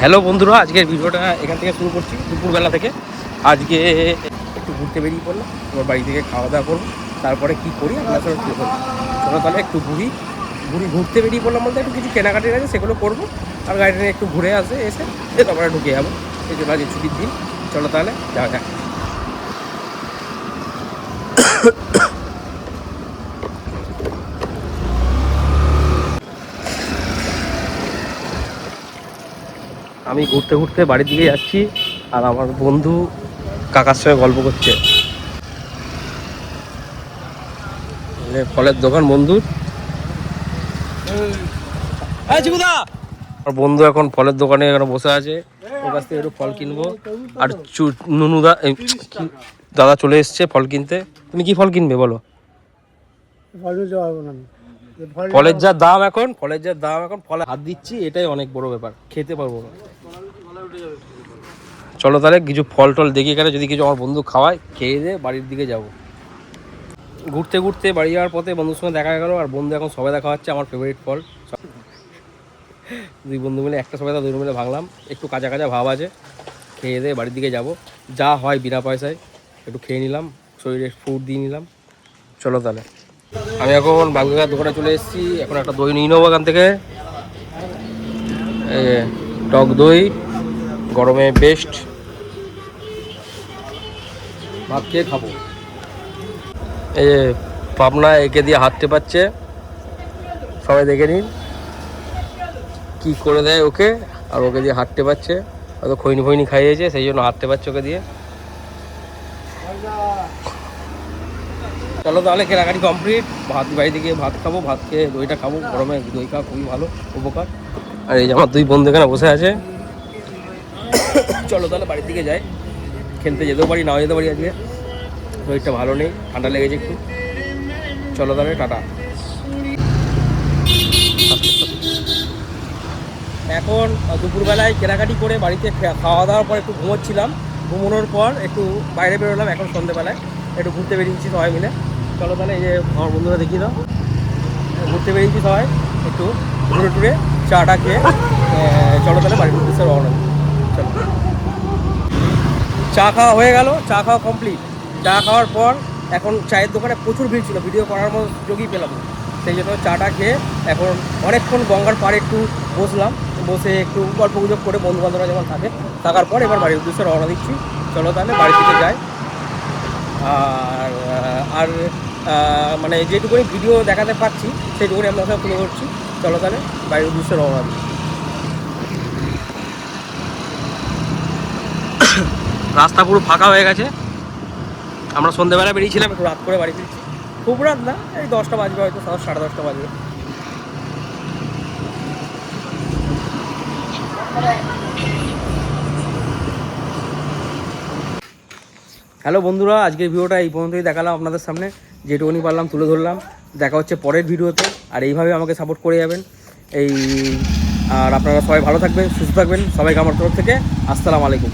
Hello বন্ধুরা, আজকের ভিডিওটা এখান থেকে শুরু করছি দুপুরবেলা থেকে। আজকে একটু ঘুরতে বেরিয়ে পড়লাম, তোমার বাড়ি থেকে খাওয়া দাওয়া করবো, তারপরে কী করি আপনার সাথে তুলে ধরবো। চলো তাহলে একটু ঘুরতে বেরিয়ে পড়লাম বলতে একটু কিছু কেনাকাটি আছে সেগুলো করবো, আর গাড়িটা নিয়ে একটু ঘুরে এসে তারপরে ঢুকে যাবো। এই জন্য আজকে ছুটির দিন, চলো তাহলে যাওয়া যাক। আমি ঘুরতে ঘুরতে বাড়ির দিকে যাচ্ছি, আর আমার বন্ধু কাকার সঙ্গে গল্প করছে। ফলের দোকান বন্ধুর। আমার বন্ধু এখন ফলের দোকানে এখানে বসে আছে, ওর কাছ থেকে একটু ফল কিনবো। আর নুনুদা দাদা চলে এসছে ফল কিনতে। তুমি কি ফল কিনবে বলো? ফলের যা দাম এখন ফলে হাত দিচ্ছি, এটাই অনেক বড় ব্যাপার, খেতে পারবো না। চলো তাহলে কিছু ফল টল দেখি এখানে, যদি কিছু আমার বন্ধু খাওয়ায় খেয়ে দিয়ে বাড়ির দিকে যাব। ঘুরতে ঘুরতে বাড়ি যাওয়ার পথে বন্ধুর সঙ্গে দেখা গেল, আর বন্ধু এখন সবাই দেখা হচ্ছে আমার ফেভারিট ফল। দুই বন্ধু মিলে একটা সবাই দুই মিলে ভাঙলাম, একটু কাঁচা কাঁচা ভাব আছে। খেয়ে দিয়ে বাড়ির দিকে যাব, যা হয় বিনা পয়সায় একটু খেয়ে নিলাম, শরীরে ফুড দিয়ে নিলাম। চলো তাহলে আমি এখন বাঙ্গার দোকানে চলে এসেছি, এখন একটা দই নিয়ে নেবো এখান থেকে। টক দই গরমে বেস্ট, ভাত খেয়ে খাবো। এই যে পাবনা একে দিয়ে হাত টেপাচ্ছে, সবাই দেখে নিন কি করে দেয় ওকে। আর ওকে দিয়ে হাত টেপাচ্ছে, হয়তো খৈনি ফৈনি খাইয়েছে সেই জন্য হাত টেপাচ্ছে ওকে দিয়ে। চলো তাহলে কেনাকাটি কমপ্লিট, বাড়িতে গিয়ে ভাত খাবো, ভাত খেয়ে দইটা খাবো, গরমে দই খাওয়া খুবই ভালো উপকার। আর এই যে আমার দুই বন্ধু এখানে বসে আছে। চলো তাহলে বাড়ির দিকে যাই, খেলতে যেতেও পারি নাও যেতে পারি, আজকে শরীরটা ভালো নেই, ঠান্ডা লেগেছে একটু। চলো তাহলে টাটা। এখন দুপুরবেলায় কেনাকাটি করে বাড়িতে খাওয়া দাওয়ার পর একটু ঘুমোচ্ছিলাম, ঘুমোনোর পর একটু বাইরে বেরোলাম, এখন সন্ধ্যেবেলায় একটু ঘুরতে বেরিয়েছি সবাই মিলে। চলো তাহলে এই যে আমার বন্ধুরা দেখিয়ে দাও, ঘুরতে বেরিয়েছি সবাই একটু ঘুরে টুরে চাটা খেয়ে। চলো তাহলে বাড়ির উদ্দেশ্যে রওনা। চলো, চা খাওয়া হয়ে গেল, চা খাওয়া কমপ্লিট। চা খাওয়ার পর এখন চায়ের দোকানে প্রচুর ভিড় ছিল, ভিডিও করার মতো সুযোগই পেলাম, সেই জন্য চাটা খেয়ে এখন অনেকক্ষণ গঙ্গার পাড়ে একটু বসলাম, বসে একটু গল্প গুজব করে বন্ধু বান্ধবরা যেমন থাকার পর এবার বাড়ির উদ্দেশ্যে রওনা দিচ্ছি। চলো তাহলে বাড়ি থেকে যাই। আর আর মানে যেটুকুনি ভিডিও দেখাতে পাচ্ছি সেইটুকুনি আপনার সাথে তুলে ধরছি। চলো তাহলে বাড়ির উদ্দেশ্যে রওনা দিই। রাস্তা পুরো ফাঁকা হয়ে গেছে, আমরা সন্ধ্যেবেলা বেরিয়েছিলাম, একটু রাত করে বাড়ি ফিরছি। খুব রাত না, এই 10টা বাজবে, হয়তো 10:30 বাজবে। হ্যালো বন্ধুরা, আজকের ভিডিওটা এই পর্যন্তই দেখালাম আপনাদের সামনে, যেটুকুনি পারলাম তুলে ধরলাম। দেখা হচ্ছে পরের ভিডিওতে, আর এইভাবে আমাকে সাপোর্ট করে যাবেন। আর আপনারা সবাই ভালো থাকবেন, সুস্থ থাকবেন, সবাইকে আমার তরফ থেকে আসসালামু আলাইকুম।